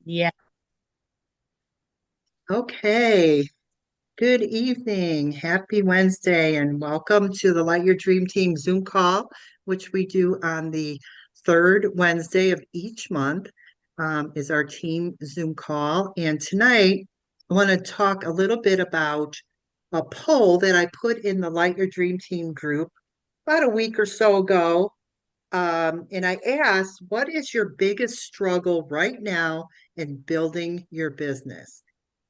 Yeah. Okay, good evening. Happy Wednesday, and welcome to the Light Your Dream Team Zoom call, which we do on the third Wednesday of each month, is our team Zoom call. And tonight, I want to talk a little bit about a poll that I put in the Light Your Dream Team group about a week or so ago. And I asked, what is your biggest struggle right now in building your business?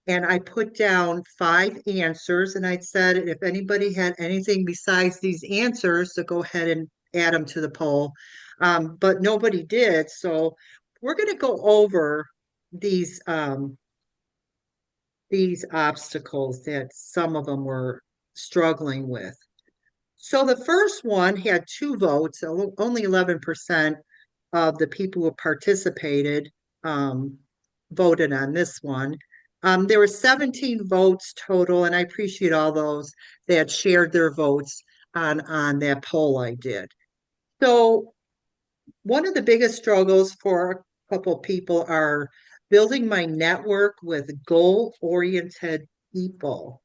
And I put down five answers, and I said if anybody had anything besides these answers, to go ahead and add them to the poll. But nobody did. So we're going to go over these obstacles that some of them were struggling with. So the first one had two votes. So only 11% of the people who participated um, voted on this one. There were 17 votes total, and I appreciate all those that shared their votes on that poll I did. So one of the biggest struggles for a couple people are building my network with goal-oriented people.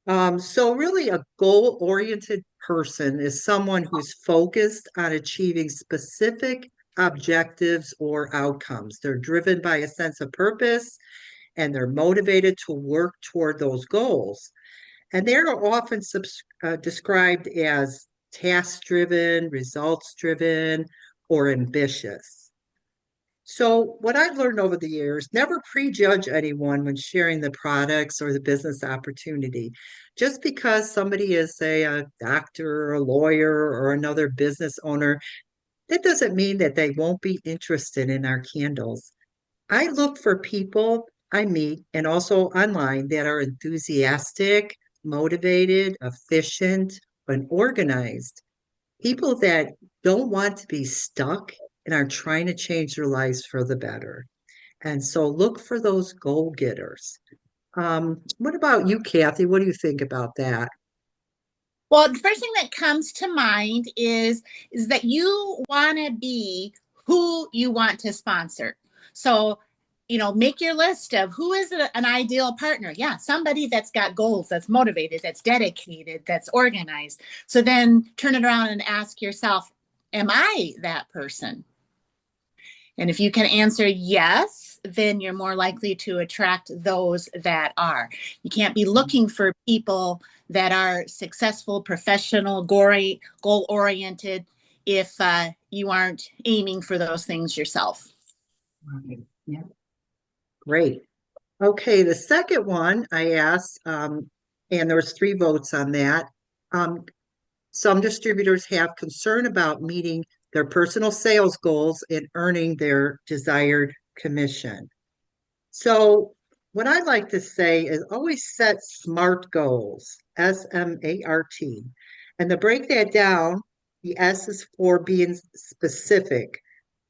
So really a goal-oriented person is someone who's focused on achieving specific objectives or outcomes. They're driven by a sense of purpose and they're motivated to work toward those goals. And they're often described as task-driven, results-driven, or ambitious. So, what I've learned over the years, never prejudge anyone when sharing the products or the business opportunity. Just because somebody is, say, a doctor or a lawyer or another business owner, that doesn't mean that they won't be interested in our candles. I look for people I meet and also online that are enthusiastic, motivated, efficient, and organized. People that don't want to be stuck and are trying to change their lives for the better. And so look for those goal getters. What about you, Kathy? What do you think about that? Well, the first thing that comes to mind is that you want to be who you want to sponsor. So, make your list of who is an ideal partner. Yeah, somebody that's got goals, that's motivated, that's dedicated, that's organized. So then turn it around and ask yourself, am I that person? And if you can answer yes, then you're more likely to attract those that are. You can't be looking for people that are successful, professional, goal oriented if you aren't aiming for those things yourself. Right. Yeah, great. Okay, the second one I asked, and there was three votes on that. Um, some distributors have concern about meeting their personal sales goals and earning their desired commission. So, what I like to say is always set SMART goals, SMART. And to break that down, the S is for being specific.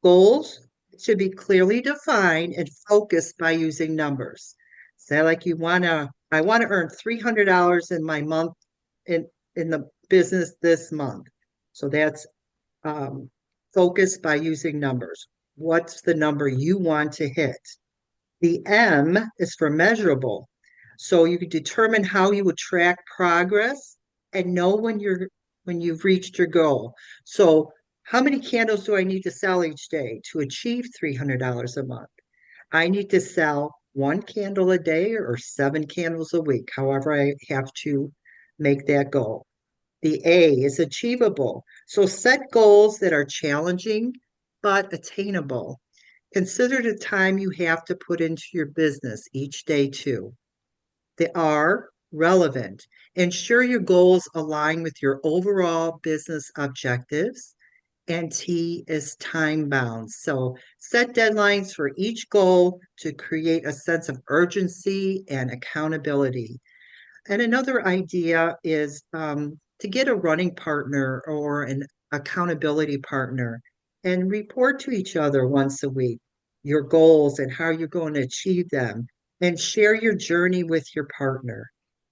Goals should be clearly defined and focused by using numbers. Say, like I want to earn $300 in my month in the business this month. So that's um, focused by using numbers. What's the number you want to hit? The M is for measurable. So you can determine how you would track progress and know when you've reached your goal. So how many candles do I need to sell each day to achieve $300 a month? I need to sell one candle a day or seven candles a week, however I have to make that goal. The A is achievable. So set goals that are challenging but attainable. Consider the time you have to put into your business each day, too. The R, relevant. Ensure your goals align with your overall business objectives. And T is time bound. So set deadlines for each goal to create a sense of urgency and accountability. And another idea is to get a running partner or an accountability partner and report to each other once a week your goals and how you're going to achieve them and share your journey with your partner.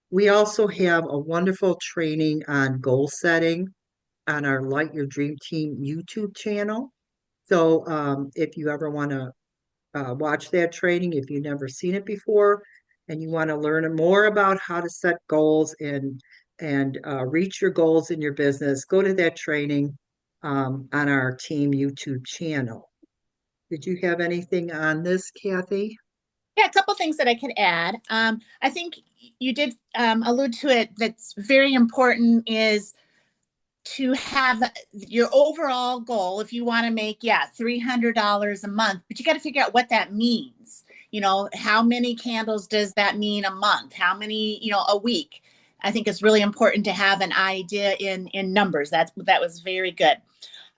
We also have a wonderful training on goal setting on our Light Your Dream Team YouTube channel. So if you ever want to watch that training if you've never seen it before and you want to learn more about how to set goals and reach your goals in your business. Go to that training on our team YouTube channel. Did you have anything on this, Cathy? Yeah, a couple things that I could add. I think you did allude to it. That's very important is to have your overall goal. If you want to make, yeah, $300 a month, but you got to figure out what that means. How many candles does that mean a month? How many, a week? I think it's really important to have an idea in numbers. That was very good.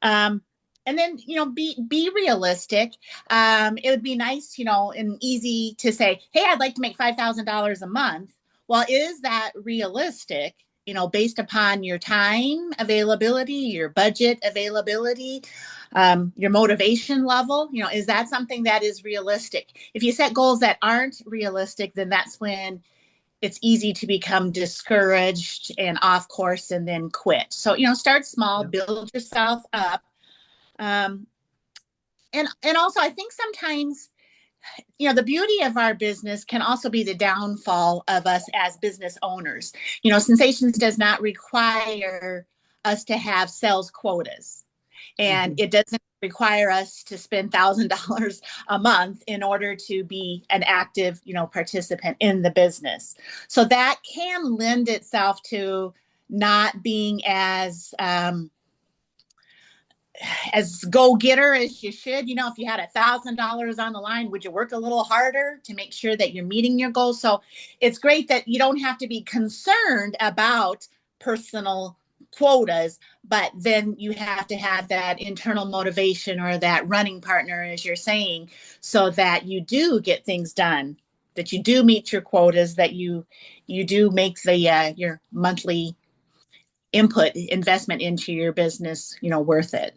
Um, and then be realistic. It would be nice, and easy to say, hey, I'd like to make $5,000 a month. Well, is that realistic? Based upon your time availability, your budget availability, your motivation level. Is that something that is realistic? If you set goals that aren't realistic, then that's when it's easy to become discouraged and off course and then quit. So, start small, Yeah. build yourself up. Um, and also, I think sometimes, the beauty of our business can also be the downfall of us as business owners. Sensations does not require us to have sales quotas, and Mhm. it doesn't require us to spend $1,000 a month in order to be an active, participant in the business. So that can lend itself to not being as go-getter as you should. If you had $1,000 on the line, would you work a little harder to make sure that you're meeting your goals? So it's great that you don't have to be concerned about personal quotas, but then you have to have that internal motivation or that running partner, as you're saying, so that you do get things done, that you do meet your quotas, that you do make the your monthly input investment into your business, worth it.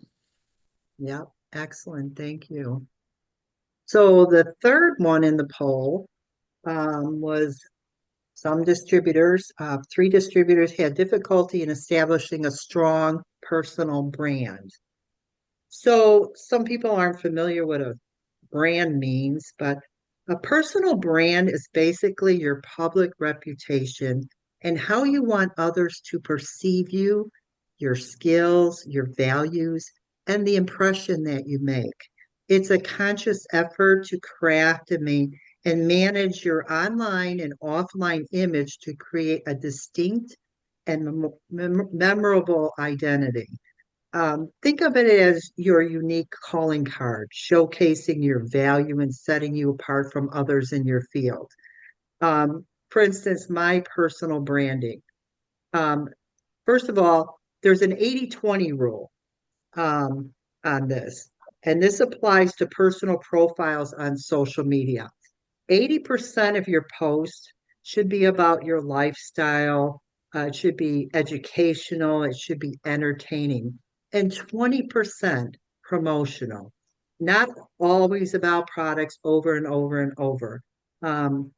Yeah, excellent. Thank you. So the third one in the poll was three distributors had difficulty in establishing a strong personal brand. So some people aren't familiar with a brand means, but a personal brand is basically your public reputation and how you want others to perceive you, your skills, your values, and the impression that you make. It's a conscious effort to craft and manage your online and offline image to create a distinct and memorable identity. Think of it as your unique calling card, showcasing your value and setting you apart from others in your field. For instance, my personal branding. Um, First of all, there's an 80-20 rule um, on this, and this applies to personal profiles on social media. 80% of your post should be about your lifestyle. It should be educational. It should be entertaining. And 20% promotional. Not always about products over and over and over. Um,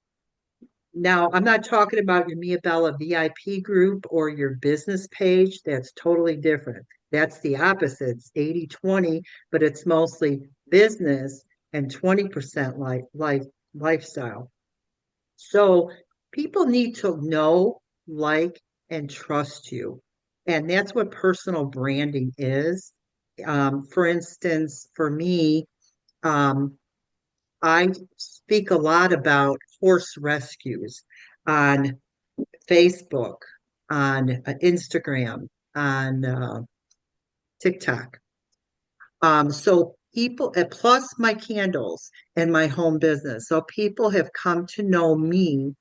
Now, I'm not talking about your Mia Bella VIP group or your business page. That's totally different. That's the opposite. It's 80-20, but it's mostly business and 20% lifestyle. So people need to know, like, and trust you. And that's what personal branding is. For instance, for me, um, I speak a lot about horse rescues on Facebook, on Instagram, on TikTok. So people, plus my candles and my home business. So people have come to know me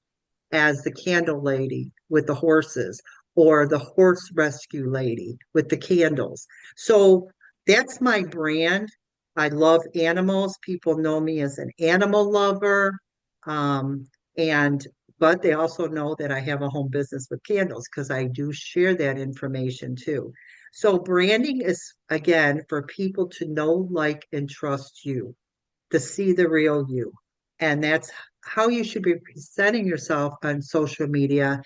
as the candle lady with the horses or the horse rescue lady with the candles. So that's my brand. I love animals. People know me as an animal lover. Um, and but they also know that I have a home business with candles because I do share that information too. So branding is again for people to know, like, and trust you, to see the real you. And that's how you should be presenting yourself on social media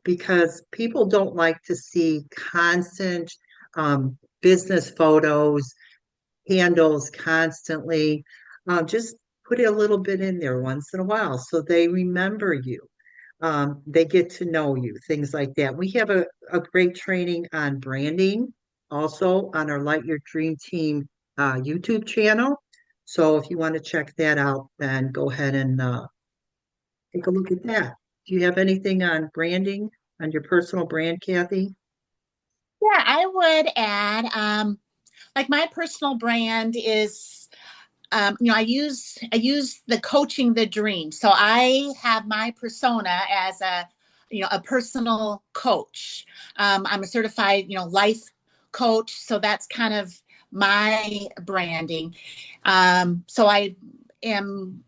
because people don't like to see constant business photos, handles constantly. Just put a little bit in there once in a while so they remember you. They get to know you, things like that. We have a great training on branding also on our Light Your Dream Team YouTube channel. So if you want to check that out, then go ahead and take a look at that. Do you have anything on branding, on your personal brand, Kathy? Yeah, I would add, like my personal brand is, I use the coaching the dream. So I have my persona as a personal coach. I'm a certified, life coach. So that's kind of my branding. So I am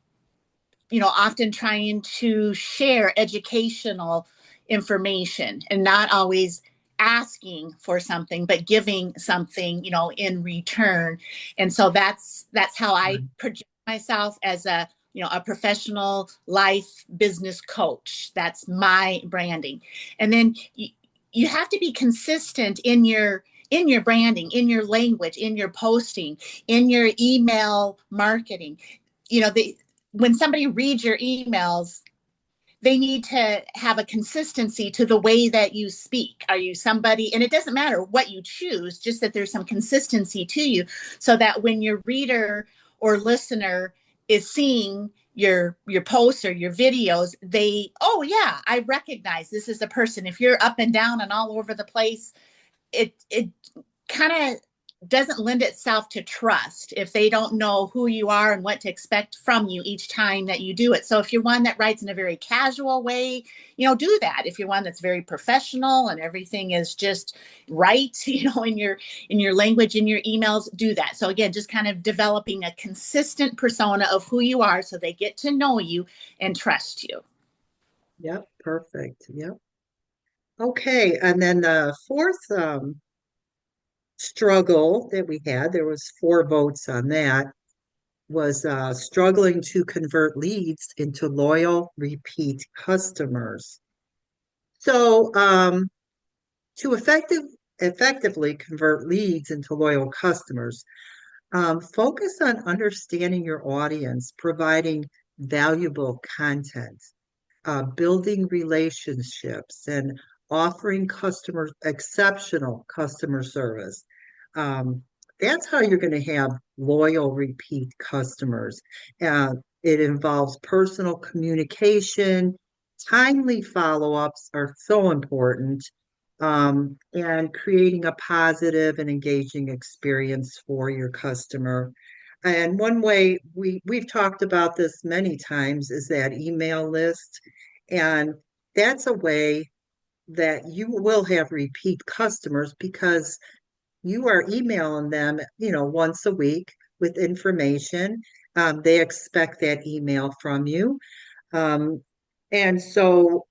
often trying to share educational information and not always asking for something but giving something in return. And so that's how I Right. project myself as a professional life business coach. That's my branding. And then you have to be consistent in your branding, in your language, in your posting, in your email marketing. The When somebody reads your emails, they need to have a consistency to the way that you speak. Are you somebody, and it doesn't matter what you choose, just that there's some consistency to you so that when your reader or listener is seeing your posts or your videos, oh yeah, I recognize this is a person. If you're up and down and all over the place, it kind of doesn't lend itself to trust if they don't know who you are and what to expect from you each time that you do it. So if you're one that writes in a very casual way, do that. If you're one that's very professional and everything is just right, in your language, in your emails, do that. So again, just kind of developing a consistent persona of who you are so they get to know you and trust you. Yep, perfect. Yep. Okay, and then the fourth struggle that we had, there was 4 votes on that, was struggling to convert leads into loyal repeat customers. So to effectively convert leads into loyal customers, focus on understanding your audience, providing valuable content, building relationships, and offering customers exceptional customer service. Um, that's how you're going to have loyal repeat customers. Uh, it involves personal communication. Timely follow-ups are so important, and creating a positive and engaging experience for your customer. And one way we've talked about this many times is that email list. And that's a way that you will have repeat customers because you are emailing them, once a week with information. They expect that email from you. Um, and so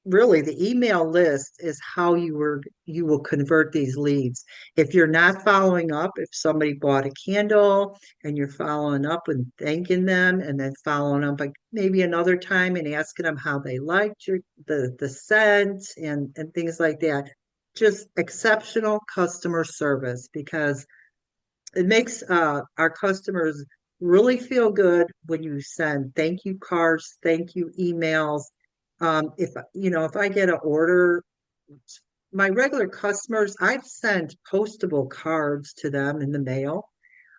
really the email list is how you will convert these leads. If you're not following up, if somebody bought a candle and you're following up and thanking them and then following up like maybe another time and asking them how they liked the scent and things like that, just exceptional customer service, because it makes our customers really feel good when you send thank you cards, thank you emails. If I get an order, my regular customers, I've sent postable cards to them in the mail.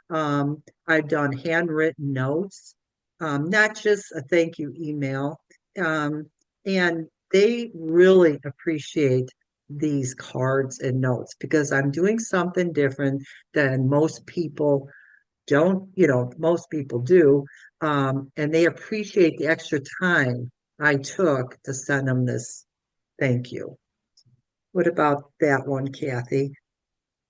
I've done handwritten notes, not just a thank you email. Um, and they really appreciate these cards and notes because I'm doing something different than most people do. And they appreciate the extra time I took to send them this thank you. What about that one, Kathy?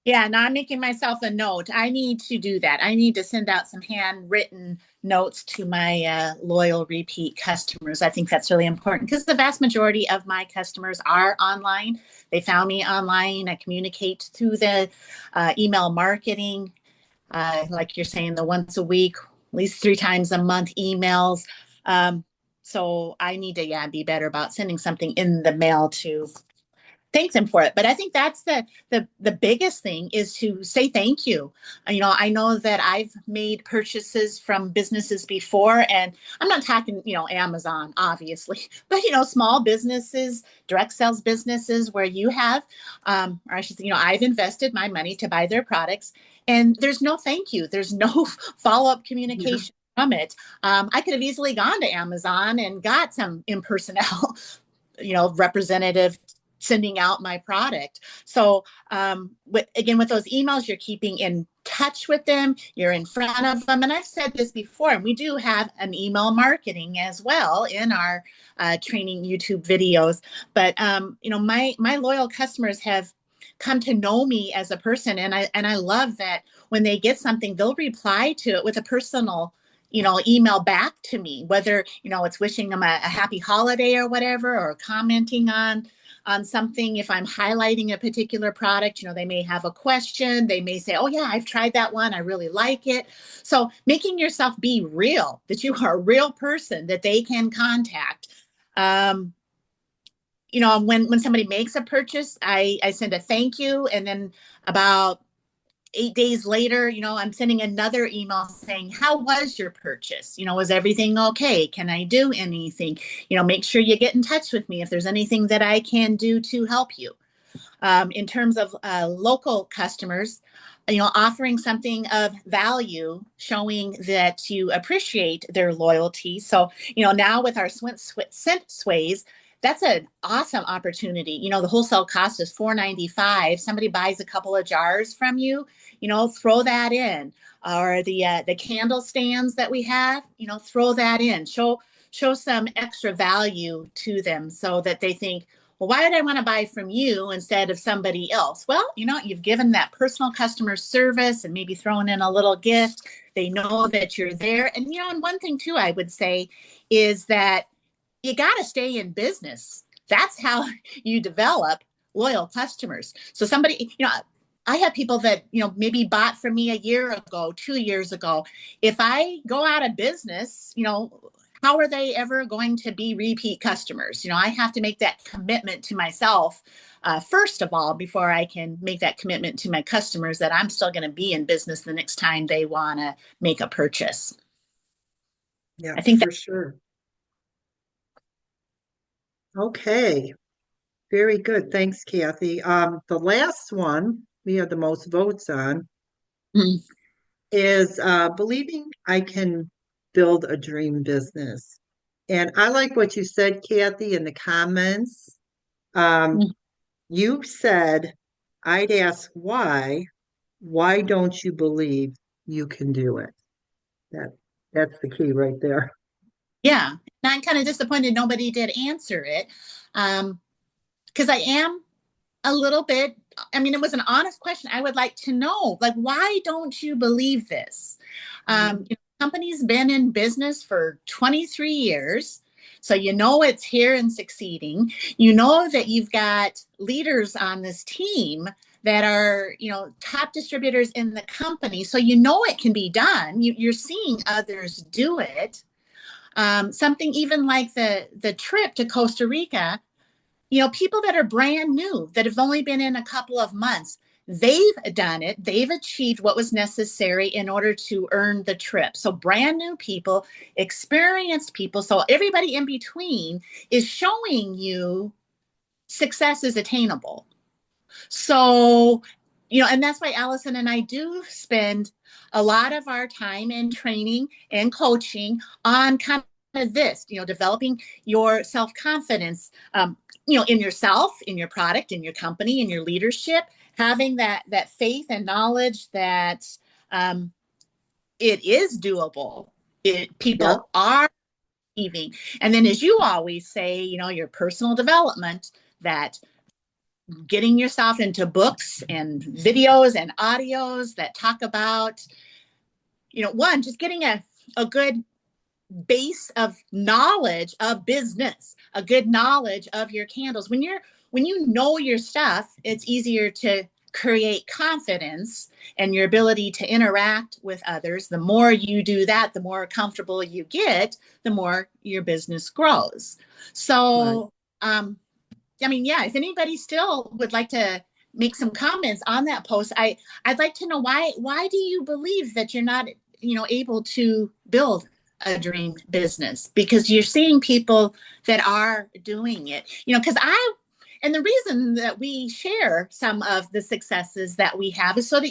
Yeah, now I'm making myself a note. I need to do that. I need to send out some handwritten notes to my loyal repeat customers. I think that's really important because the vast majority of my customers are online. They found me online. I communicate through the email marketing, like you're saying, the once a week, at least 3 times a month emails. Um, so I need to, yeah, be better about sending something in the mail to thank them for it. But I think that's the biggest thing is to say thank you. I know that I've made purchases from businesses before, and I'm not talking, Amazon, obviously, but small businesses, direct sales businesses where you have, or I should say, I've invested my money to buy their products, and there's no thank you. There's no follow-up Yeah. communication from it. I could have easily gone to Amazon and got some impersonal representative sending out my product. So with those emails, you're keeping in touch with them, you're in front of them. And I've said this before, and we do have an email marketing as well in our training YouTube videos. But my loyal customers have come to know me as a person, and I love that when they get something, they'll reply to it with a personal email back to me, whether, it's wishing them a happy holiday or whatever, or commenting on something. If I'm highlighting a particular product, they may have a question. They may say, oh yeah, I've tried that one. I really like it. So making yourself be real, that you are a real person that they can contact. Um, when somebody makes a purchase, I send a thank you. And then about 8 days later, I'm sending another email saying, how was your purchase? Was everything okay? Can I do anything? Make sure you get in touch with me if there's anything that I can do to help you. In terms of local customers, offering something of value, showing that you appreciate their loyalty. So, now with our scent sways, that's an awesome opportunity. The wholesale cost is $4.95. Somebody buys a couple of jars from you, throw that in. Or the candle stands that we have, throw that in. Show some extra value to them so that they think, well, why would I want to buy from you instead of somebody else? Well, you've given that personal customer service and maybe thrown in a little gift. They know that you're there. And one thing too, I would say is that you got to stay in business. That's how you develop loyal customers. So somebody, I have people that, maybe bought from me a year ago, 2 years ago. If I go out of business, how are they ever going to be repeat customers? I have to make that commitment to myself, first of all, before I can make that commitment to my customers that I'm still going to be in business the next time they want to make a purchase. Yeah, I think that. for sure. Okay. Very good. Thanks, Kathy. The last one we have the most votes on Mm, is believing I can build a dream business. And I like what you said, Kathy, in the comments. Um, mm. you said, I'd ask why. Why don't you believe you can do it? That that's the key right there. Yeah. And I'm kind of disappointed nobody did answer it. Because I am a little bit, I mean, it was an honest question. I would like to know, like, why don't you believe this? Mhm. Company's been in business for 23 years. So it's here and succeeding. That you've got leaders on this team that are, top distributors in the company. So it can be done. You're seeing others do it. Something even like the trip to Costa Rica, people that are brand new, that have only been in a couple of months, they've done it. They've achieved what was necessary in order to earn the trip. So brand new people, experienced people, so everybody in between is showing you success is attainable. So, and that's why Allison and I do spend a lot of our time in training and coaching on kind of this, developing your self confidence, in yourself, in your product, in your company, in your leadership, having that faith and knowledge that um, it is doable. Yep. People are achieving. And then, as you always say, your personal development, that getting yourself into books and videos and audios that talk about, one, just getting a good base of knowledge of business, a good knowledge of your candles. When you know your stuff, it's easier to create confidence and your ability to interact with others. The more you do that, the more comfortable you get, the more your business grows. Right. So, I mean, yeah, if anybody still would like to make some comments on that post, I'd like to know why do you believe that you're not, able to build a dream business? Because you're seeing people that are doing it. Because and the reason that we share some of the successes that we have is so that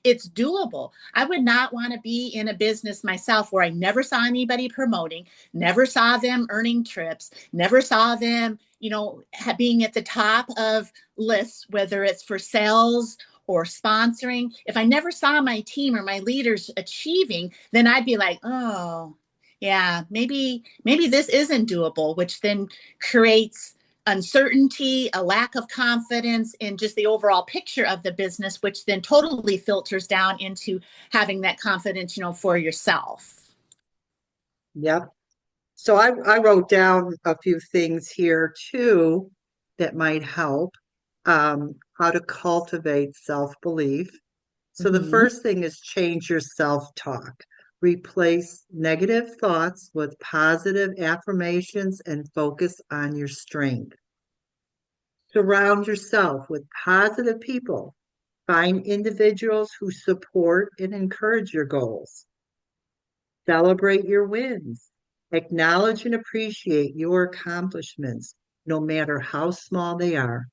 it's doable. I would not want to be in a business myself where I never saw anybody promoting, never saw them earning trips, never saw them, being at the top of lists, whether it's for sales or sponsoring. If I never saw my team or my leaders achieving, then I'd be like, oh, yeah, maybe this isn't doable, which then creates uncertainty, a lack of confidence in just the overall picture of the business, which then totally filters down into having that confidence, for yourself. Yep. So I wrote down a few things here too that might help how to cultivate self-belief. So the Mm-hmm. first thing is change your self-talk. Replace negative thoughts with positive affirmations and focus on your strength. Surround yourself with positive people. Find individuals who support and encourage your goals. Celebrate your wins. Acknowledge and appreciate your accomplishments, no matter how small they are.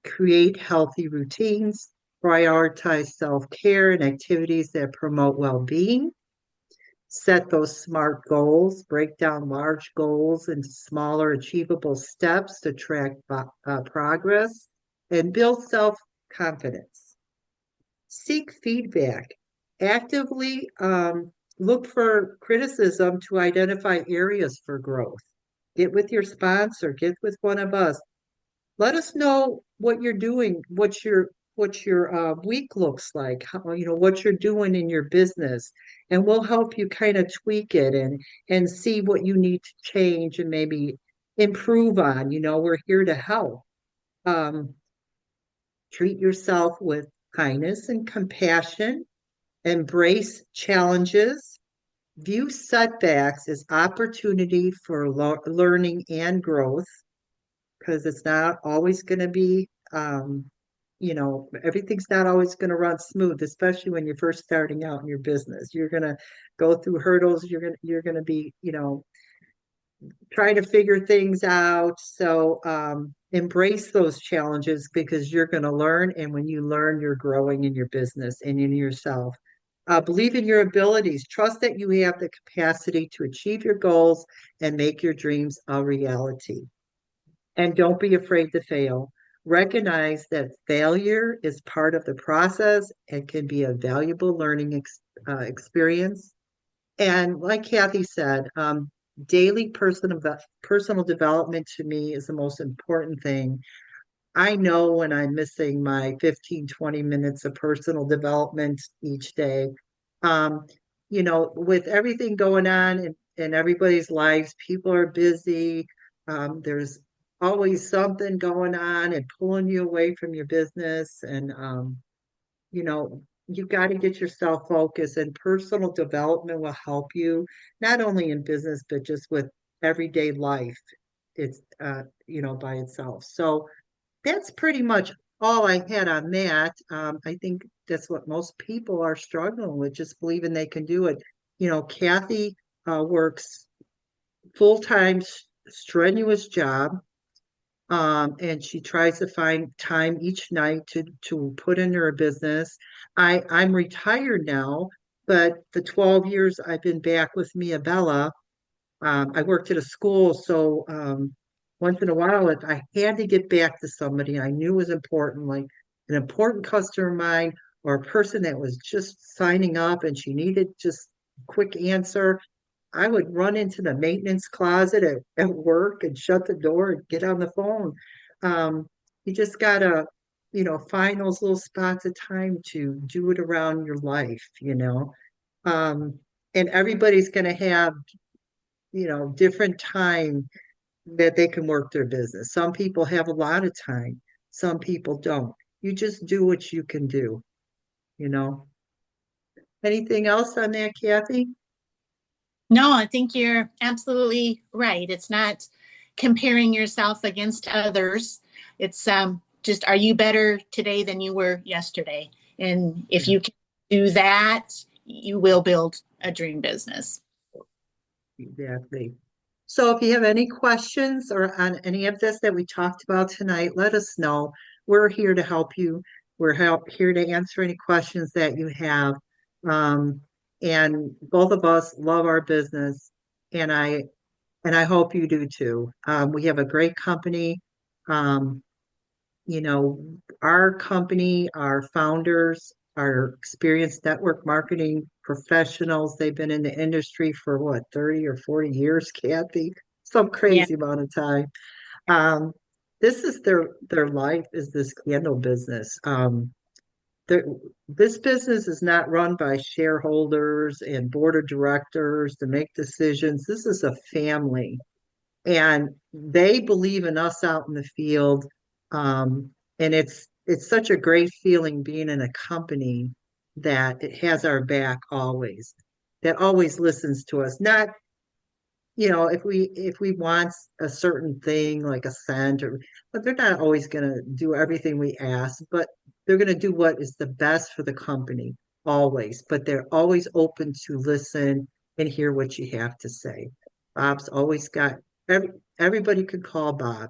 Create healthy routines. Prioritize self care and activities that promote well being. Set those SMART goals. Break down large goals into smaller, achievable steps to track progress and build self confidence. Seek feedback. Actively look for criticism to identify areas for growth. Get with your sponsor, get with one of us. Let us know what you're doing, what your week looks like, how, what you're doing in your business, and we'll help you kind of tweak it and see what you need to change and maybe improve on. We're here to help. Um, Treat yourself with kindness and compassion. Embrace challenges. View setbacks as opportunity for learning and growth because it's not always going to be, everything's not always going to run smooth, especially when you're first starting out in your business. You're going to go through hurdles. You're going to be, trying to figure things out. So embrace those challenges because you're going to learn. And when you learn, you're growing in your business and in yourself. Believe in your abilities. Trust that you have the capacity to achieve your goals and make your dreams a reality. And don't be afraid to fail. Recognize that failure is part of the process and can be a valuable learning experience. And like Cathy said, daily personal development to me is the most important thing. I know when I'm missing my 15, 20 minutes of personal development each day. Um, with everything going on in everybody's lives, people are busy. There's always something going on and pulling you away from your business. And you know, you got to get yourself focused, and personal development will help you not only in business but just with everyday life. It's by itself. So that's pretty much all I had on that. I think that's what most people are struggling with, just believing they can do it. Cathy works full-time, strenuous job, and she tries to find time each night to put in her business. I'm retired now, but the 12 years I've been back with Mia Bella, I worked at a school, so once in a while, if I had to get back to somebody I knew was important, like an important customer of mine or a person that was just signing up and she needed just a quick answer, I would run into the maintenance closet at work and shut the door and get on the phone. You just gotta, find those little spots of time to do it around your life. Um, and everybody's gonna have different time that they can work their business. Some people have a lot of time, some people don't. You just do what you can do, you know. Anything else on that, Cathy? No, I think you're absolutely right. It's not, comparing yourself against others. It's just, are you better today than you were yesterday? And if Yeah, you can do that, you will build a dream business. exactly. So if you have any questions or on any of this that we talked about tonight, let us know. We're here to help you. Here to answer any questions that you have. Um, and both of us love our business, and I hope you do too. We have a great company. Um, you know, our company, our founders are experienced network marketing professionals. They've been in the industry for what, 30 or 40 years, Kathy? Some Yeah. crazy amount of time. Um, this is their life is this candle business. There, this business is not run by shareholders and board of directors to make decisions. This is a family and they believe in us out in the field. Um, and it's such a great feeling being in a company that it has our back always, that always listens to us. Not, if we want a certain thing like a scent or, but they're not always going to do everything we ask, but they're going to do what is the best for the company always. But they're always open to listen and hear what you have to say. Bob's always got every, everybody could call Bob.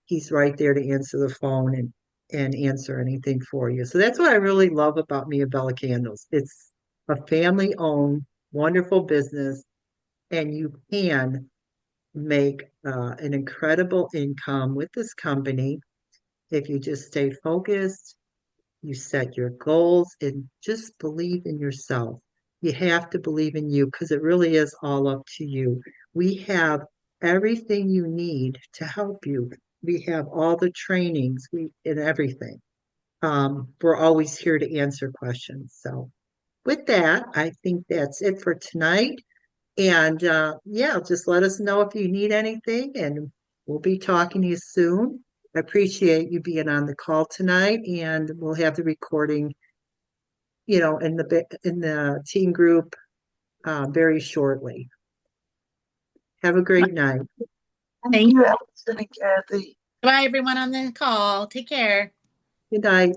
He's right there to answer the phone and answer anything for you. So that's what I really love about Mia Bella Candles. It's a family owned, wonderful business, and you can make an incredible income with this company if you just stay focused, you set your goals, and just believe in yourself. You have to believe in you because it really is all up to you. We have everything you need to help you. We have all the trainings, and everything. We're always here to answer questions. So, with that, I think that's it for tonight. And yeah, just let us know if you need anything, and we'll be talking to you soon. I appreciate you being on the call tonight, and we'll have the recording, in the team group very shortly. Have a great night. Thank Thank you, Allison and Kathy. you. Bye, everyone on the call. Take care. Good night.